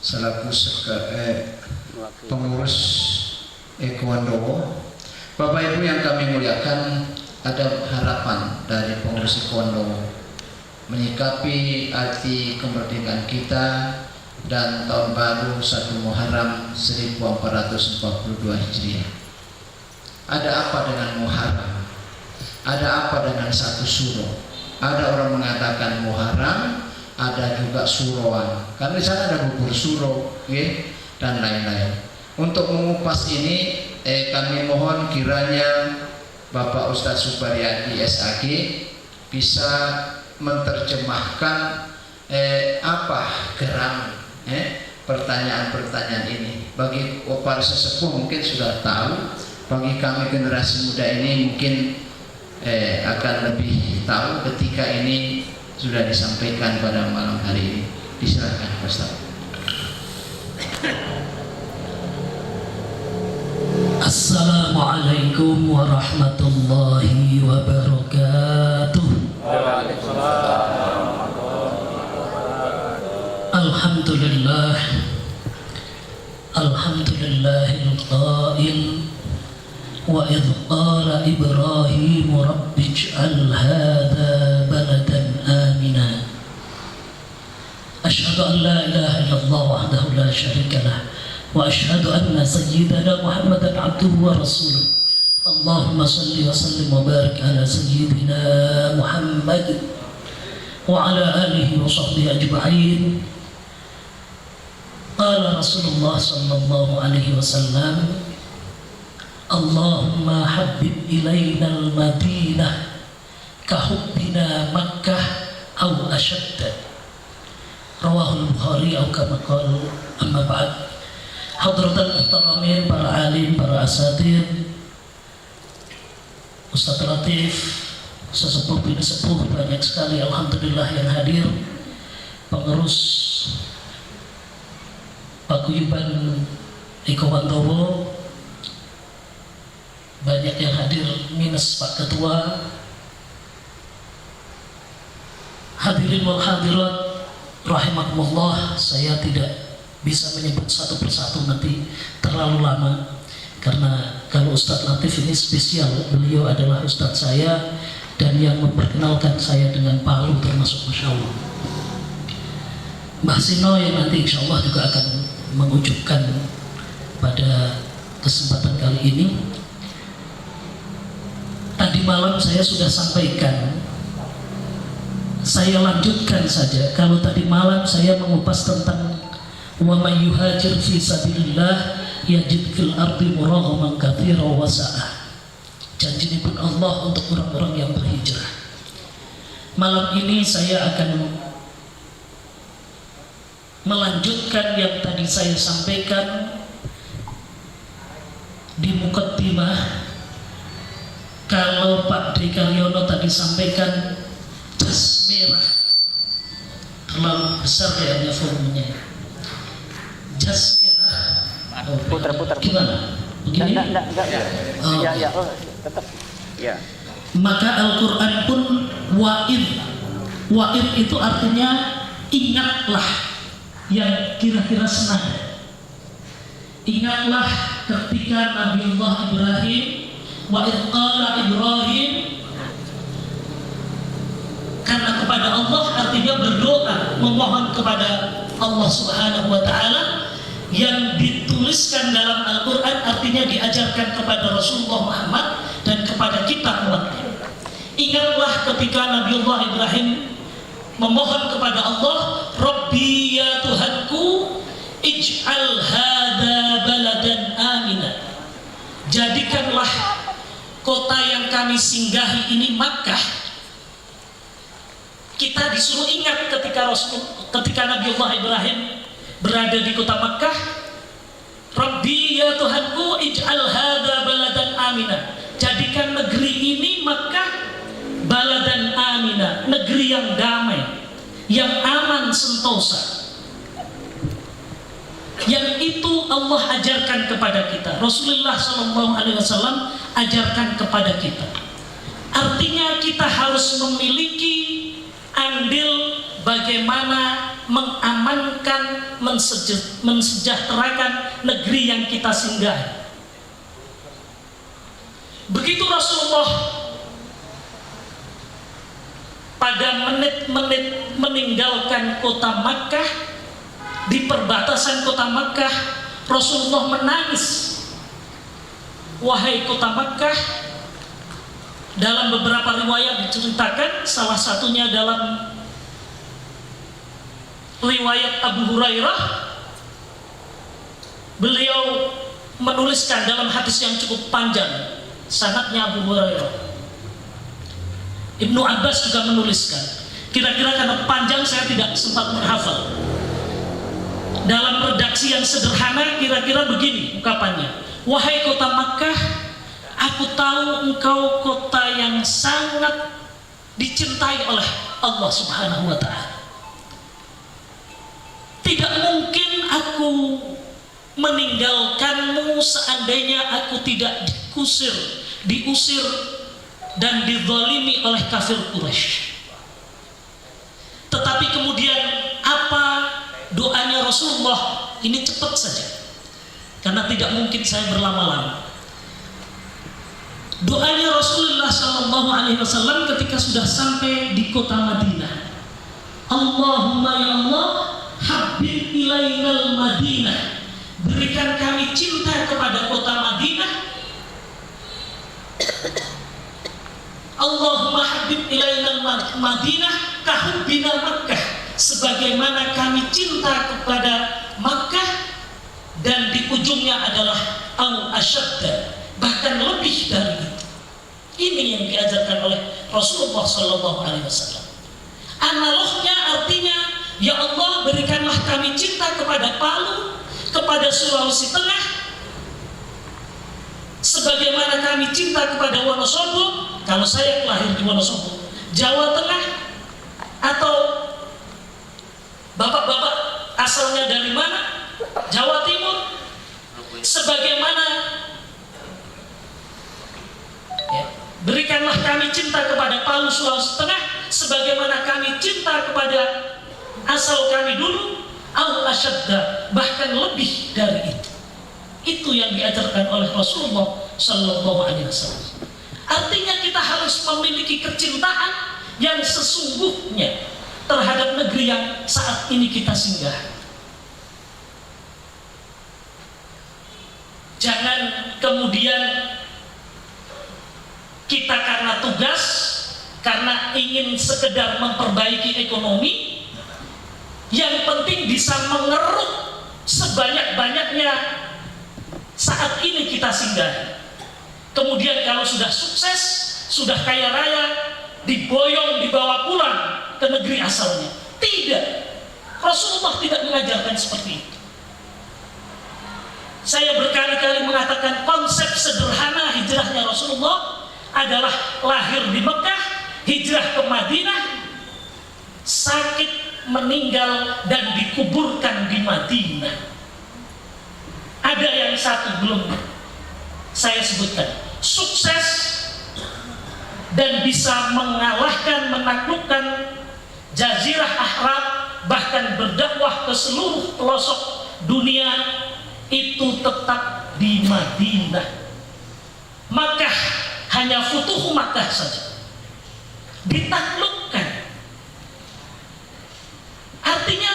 selaku pengurus Ekuandowo. Bapak Ibu yang kami muliakan, ada harapan dari pengurus Ekuandowo menyikapi arti kemerdekaan kita dan tahun baru 1 Muharram 1442 Hijriah. Ada apa dengan Muharram? Ada apa dengan satu suro? Ada orang mengatakan Muharram, ada juga suroan. Karena di sana ada bubur suro, dan lain-lain. Untuk mengupas ini, kami mohon kiranya Bapak Ustadz Supariyadi SAG bisa menerjemahkan apa geram pertanyaan-pertanyaan ini. Bagi para sesepuh mungkin sudah tahu, bagi kami generasi muda ini mungkin akan lebih tahu ketika ini sudah disampaikan pada malam hari ini. Diserahkan Ustaz. Assalamualaikum warahmatullahi wabarakatuh. Alhamdulillah, alhamdulillahil qail wa idh qala Ibrahim rabbi ij'al hadha baladan amina. Asyhadu an la ilaha illallah wahdahu la syarika lah wa asyhadu anna sayyidana Muhammadan abduhu wa rasuluh. Allahumma salli wa sallim wa barik ala sayyidina Muhammad wa ala alihi wa sahbihi ajma'in. Qala Rasulullah sallallahu alaihi wasallam, Allahumma habbib ilayna al-Madinah kahubbina Makkah aw ashadda. Rawahul Bukhari atau kama qala. Amma ba'd. Hadratul muhtaramin, para alim, para asatid, Ustaz Latif, sesepuh bini sepuh banyak sekali alhamdulillah yang hadir, pengurus Paguyuban Ekuandowo banyak yang hadir minus Pak Ketua. Hadirin wal hadirat rahimakumullah, saya tidak bisa menyebut satu persatu, nanti terlalu lama. Karena kalau Ustadz Latif ini spesial, beliau adalah Ustadz saya dan yang memperkenalkan saya dengan palu termasuk Masya Allah. Mbah Sino yang nanti insya Allah juga akan mengucapkan pada kesempatan kali ini. Tadi malam saya sudah sampaikan, saya lanjutkan saja. Kalau tadi malam saya mengupas tentang wa may yuhajir fi sabilillah yajid fil ardi muraghaman katsiran wa sa'ah. Janji pun Allah untuk orang-orang yang berhijrah. Malam ini saya akan melanjutkan yang tadi saya sampaikan di mukaddimah. Kalau Pak Dekaryono tadi sampaikan jas merah terlalu besar ya volumenya. Jas merah. Putar. Gimana? Begini? Enggak. Oh. Ya, tetap. Ya. Maka Al-Quran pun wa'id. Wa'id itu artinya ingatlah, yang kira-kira senada. Ingatlah ketika Nabiullah Ibrahim, wa'id qala Ibrahim, karena kepada Allah artinya berdoa, memohon kepada Allah Subhanahu wa Ta'ala. Yang dituliskan dalam Al-Quran artinya diajarkan kepada Rasulullah Muhammad dan kepada kita umatnya. Ingatlah ketika Nabiullah Ibrahim memohon kepada Allah, Rabbi ya Tuhanku, ij'al hadha baladan amina. Jadikanlah kota yang kami singgahi ini Makkah. Kita disuruh ingat ketika Nabiullah Ibrahim berada di kota Makkah. Rabbi ya Tuhanku, ij'al hadha baladan amina. Jadikan negeri ini Makkah baladan amina, negeri yang damai, yang aman sentosa. Yang itu Allah ajarkan kepada kita. Rasulullah SAW ajarkan kepada kita. Artinya kita harus memiliki andil bagaimana mengamankan, mensejahterakan negeri yang kita singgahi. Begitu Rasulullah pada menit-menit meninggalkan kota Makkah, di perbatasan kota Makkah, Rasulullah menangis. Wahai kota Makkah, dalam beberapa riwayat diceritakan, salah satunya dalam riwayat Abu Hurairah, beliau menuliskan dalam hadis yang cukup panjang, sanadnya Abu Hurairah. Ibnu Abbas juga menuliskan. Kira-kira karena panjang saya tidak sempat menghafal. Dalam redaksi yang sederhana kira-kira begini ungkapannya. Wahai kota Makkah, aku tahu engkau kota yang sangat dicintai oleh Allah Subhanahu wa ta'ala. Tidak mungkin aku meninggalkanmu seandainya aku tidak diusir dan dizalimi oleh kafir Quraisy. Tetapi kemudian apa doanya Rasulullah? Ini cepat saja, karena tidak mungkin saya berlama-lama. Doanya Rasulullah Shallallahu Alaihi Wasallam ketika sudah sampai di kota Madinah, Allahumma ya Allah, habib ilainal Madinah, berikan kami cinta kepada kota Madinah. Allahumma habib ilainal Madinah kahubbina Makkah, sebagaimana kami cinta kepada Makkah. Dan di ujungnya adalah au asyadda, bahkan lebih dari itu. Ini yang diajarkan oleh Rasulullah Sallallahu Alaihi Wasallam. Analognya artinya, ya Allah, berikanlah kami cinta kepada Palu, kepada Sulawesi Tengah, sebagaimana kami cinta kepada Wonosobo. Kalau saya lahir di Wonosobo, Jawa Tengah, atau bapak-bapak asalnya dari mana? Jawa Timur. Sebagaimana ya, berikanlah kami cinta kepada Palu, Sulawesi Tengah, sebagaimana kami cinta kepada asal kami dulu, au asyadda, bahkan lebih dari itu. Itu yang diajarkan oleh Rasulullah Sallallahu Alaihi Wasallam. Artinya kita harus memiliki kecintaan yang sesungguhnya terhadap negeri yang saat ini kita singgah. Jangan kemudian kita karena tugas, karena ingin sekedar memperbaiki ekonomi, yang penting bisa mengeruk sebanyak-banyaknya saat ini kita singgah. Kemudian kalau sudah sukses, sudah kaya raya, dibawa pulang ke negeri asalnya. Tidak, Rasulullah tidak mengajarkan seperti itu. Saya berkali-kali mengatakan konsep sederhana hijrahnya Rasulullah adalah lahir di Mekah, hijrah ke Madinah, sakit, meninggal, dan dikuburkan di Madinah. Ada yang satu belum saya sebutkan, sukses dan bisa mengalahkan, menaklukkan Jazirah Arab, bahkan berdakwah ke seluruh pelosok dunia, itu tetap di Madinah. Makkah hanya futuh Makkah saja, ditaklukkan. Artinya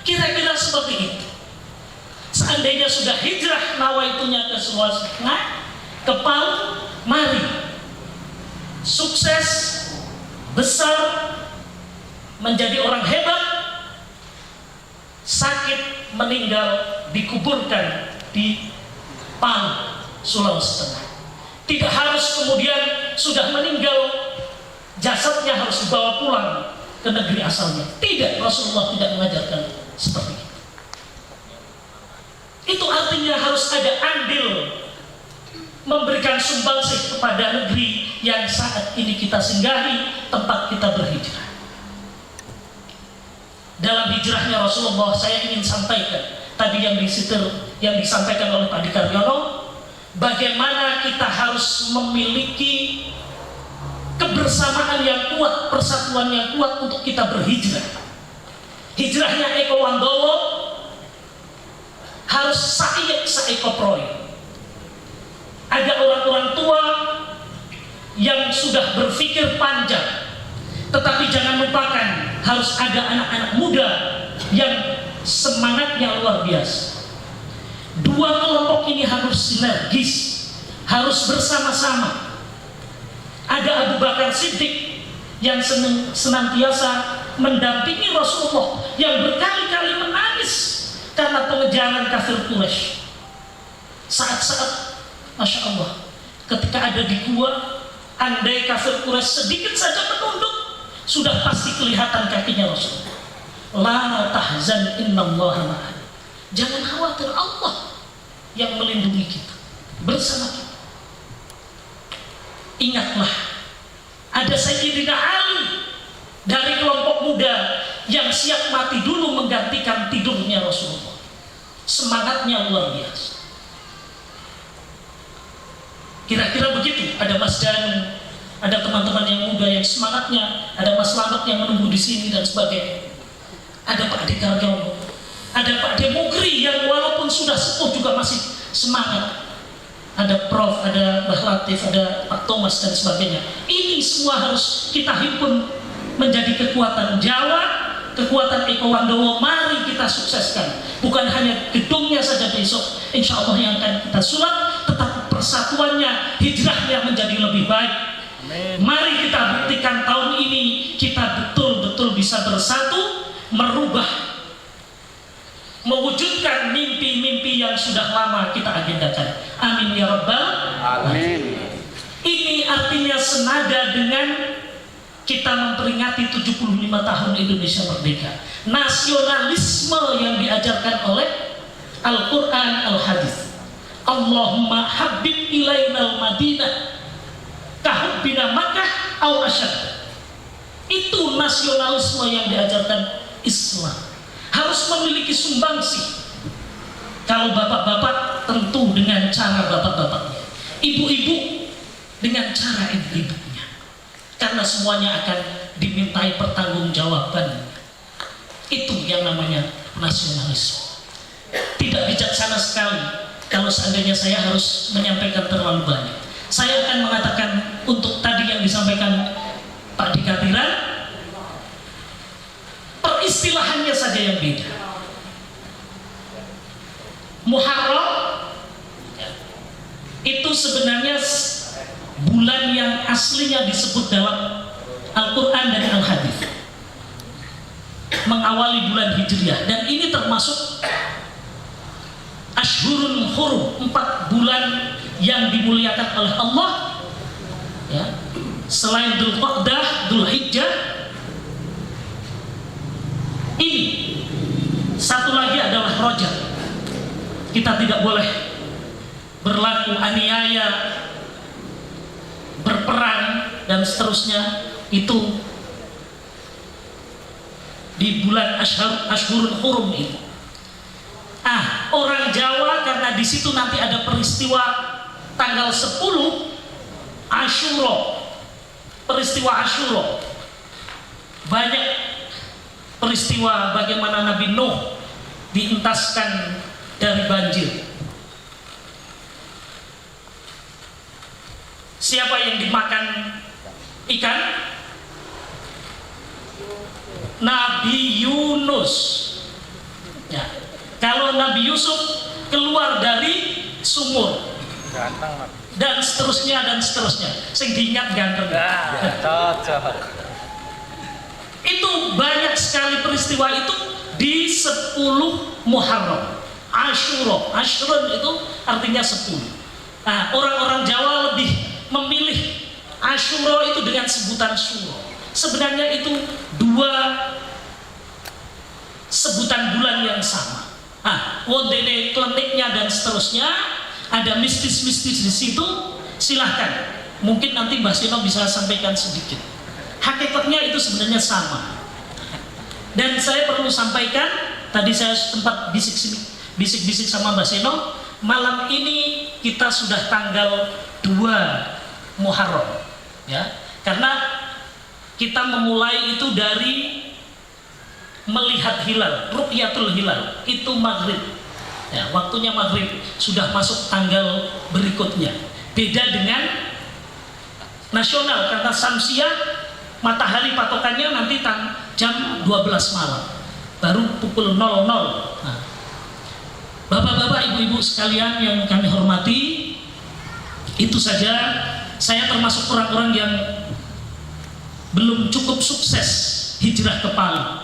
kira-kira seperti itu. Seandainya sudah hijrah nawaitunya ke Sulawesi Tengah, ke Palu, mari sukses, besar, menjadi orang hebat, sakit, meninggal, dikuburkan di Palu, Sulawesi Tengah. Tidak harus kemudian sudah meninggal, jasadnya harus dibawa pulang ke negeri asalnya. Tidak, Rasulullah tidak mengajarkan seperti itu. Itu artinya harus ada andil memberikan sumbangsih kepada negeri yang saat ini kita singgahi, tempat kita berhijrah. Dalam hijrahnya Rasulullah, saya ingin sampaikan tadi yang disampaikan oleh Pak Dikaryono, bagaimana kita harus memiliki kebersamaan yang kuat, persatuan yang kuat untuk kita berhijrah. hijrahnya Eko Wandowo harus saeko proy. Ada orang-orang tua yang sudah berpikir panjang, tetapi jangan lupakan harus ada anak-anak muda yang semangatnya luar biasa. Dua kelompok ini harus sinergis, harus bersama-sama. Ada Abu Bakar Siddiq yang senantiasa mendampingi Rasulullah, yang berkali-kali menangis karena pengejaran kafir Quraisy. Saat-saat, Masya Allah, ketika ada di gua, andai kafir Quraisy sedikit saja menunduk, sudah pasti kelihatan kakinya Rasulullah. La tahzan innallaha ma'ana. Jangan khawatir, Allah yang melindungi kita, bersama kita. Ingatlah, ada Sayyidina Ali dari kelompok muda yang siap mati dulu menggantikan tidurnya Rasulullah. Semangatnya luar biasa. Kira-kira begitu. Ada Mas Danu, ada teman-teman yang muda yang semangatnya, ada Mas Slamet yang menunggu di sini dan sebagainya. Ada Pak Ade Karyono, ada Pak Demukri yang walaupun sudah sepuh juga masih semangat. Ada Prof, ada Mbah Latif, ada Pak Thomas dan sebagainya. Ini semua harus kita himpun menjadi kekuatan Jawa, kekuatan Eko Wandowo. Mari kita sukseskan. Bukan hanya gedungnya saja besok, insya Allah yang akan kita sulap, tetapi persatuannya, hijrahnya menjadi lebih baik. Amin. Mari kita buktikan tahun ini kita betul-betul bisa bersatu, merubah, mewujudkan mimpi-mimpi yang sudah lama kita agendakan. Amin ya Rabbal Alamin. Ini artinya senada dengan kita memperingati 75 tahun Indonesia merdeka. Nasionalisme yang diajarkan oleh Al-Quran, Al-Hadis. Allahumma habib ilainal Madinah kahubbina Makkah aw asyad. Itu nasionalisme yang diajarkan Islam. Harus memiliki sumbangsi. Kalau bapak-bapak tentu dengan cara bapak-bapaknya, ibu-ibu dengan cara ibu-ibunya, karena semuanya akan dimintai pertanggungjawaban. Itu yang namanya nasionalisme. Tidak bijaksana sekali kalau seandainya saya harus menyampaikan terlalu banyak. Saya akan mengatakan untuk tadi yang disampaikan Pak Dikatiran, peristilahannya saja yang beda. Muharram itu sebenarnya bulan yang aslinya disebut dalam Al-Quran dan Al-Hadis, mengawali bulan Hijriah, dan ini termasuk Ashhurul Hurum, 4 bulan yang dimuliakan oleh Allah, ya. Selain Dzulqa'dah, Dzulhijjah, ini satu lagi adalah Rajab. Kita tidak boleh berlaku aniaya, berperang dan seterusnya. Itu di bulan Ashhurul Hurum itu. Orang Jawa karena di situ nanti ada peristiwa tanggal 10 Asyura, peristiwa Asyura. Banyak peristiwa bagaimana Nabi Nuh dientaskan dari banjir. Siapa yang dimakan ikan? Nabi Yunus. Ya. Kalau Nabi Yusuf keluar dari sumur, dan seterusnya dan seterusnya. Sing diingat ganteng. Itu banyak sekali peristiwa itu di 10 Muharram. Asyura itu artinya 10. Orang-orang Jawa lebih memilih Asyura itu dengan sebutan Syuro. Sebenarnya itu 2 sebutan bulan yang sama. Wondene kleniknya dan seterusnya, ada mistis-mistis di situ. Silahkan, mungkin nanti Mbak Sino bisa sampaikan sedikit. Hakikatnya itu sebenarnya sama. Dan saya perlu sampaikan, tadi saya sempat bisik-bisik sama Mbak Sino, malam ini kita sudah tanggal 2 Muharram, ya, karena kita memulai itu dari melihat hilal, ru'yatul hilal, itu maghrib. Ya, waktunya maghrib, sudah masuk tanggal berikutnya. Beda dengan nasional, karena samsiah matahari patokannya nanti jam 12 malam, baru pukul 00. Nah, bapak-bapak, ibu-ibu sekalian yang kami hormati, itu saja. Saya termasuk orang-orang yang belum cukup sukses hijrah ke Palu.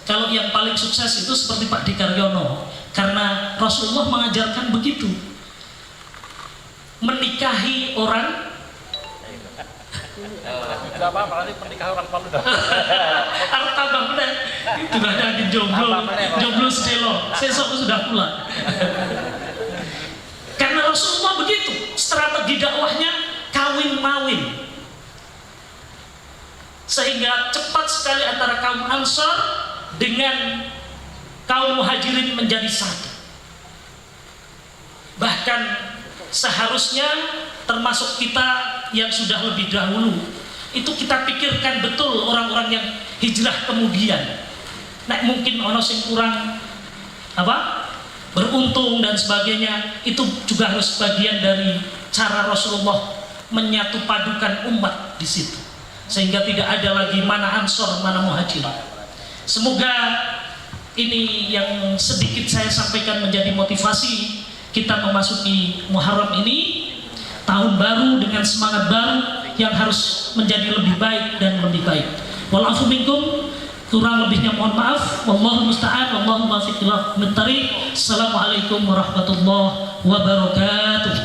Kalau yang paling sukses itu seperti Pak Dikaryono, karena Rasulullah mengajarkan begitu, menikahi orang. Tidak apa-apa, nanti pernikahan orang Palu dah. Harus tambah benar. Itu lagi jomblo sedelo. Sesok sudah pulang. Karena Rasulullah begitu, strategi dakwahnya kawin mawin, sehingga cepat sekali antara kaum Ansor dengan kaum Muhajirin menjadi satu. Bahkan seharusnya termasuk kita yang sudah lebih dahulu, itu kita pikirkan betul orang-orang yang hijrah kemudian. Nah, mungkin ono sing kurang beruntung dan sebagainya, itu juga harus bagian dari cara Rasulullah menyatu padukan umat di situ, sehingga tidak ada lagi mana Ansor mana Muhajir. Semoga ini yang sedikit saya sampaikan menjadi motivasi kita memasuki Muharram ini, tahun baru dengan semangat baru yang harus menjadi lebih baik dan lebih baik. Walafu minkum, kurang lebihnya mohon maaf. Wallahu musta'an, wallahu muwaffiq ila aqwamit thariq. Assalamualaikum warahmatullahi wabarakatuh.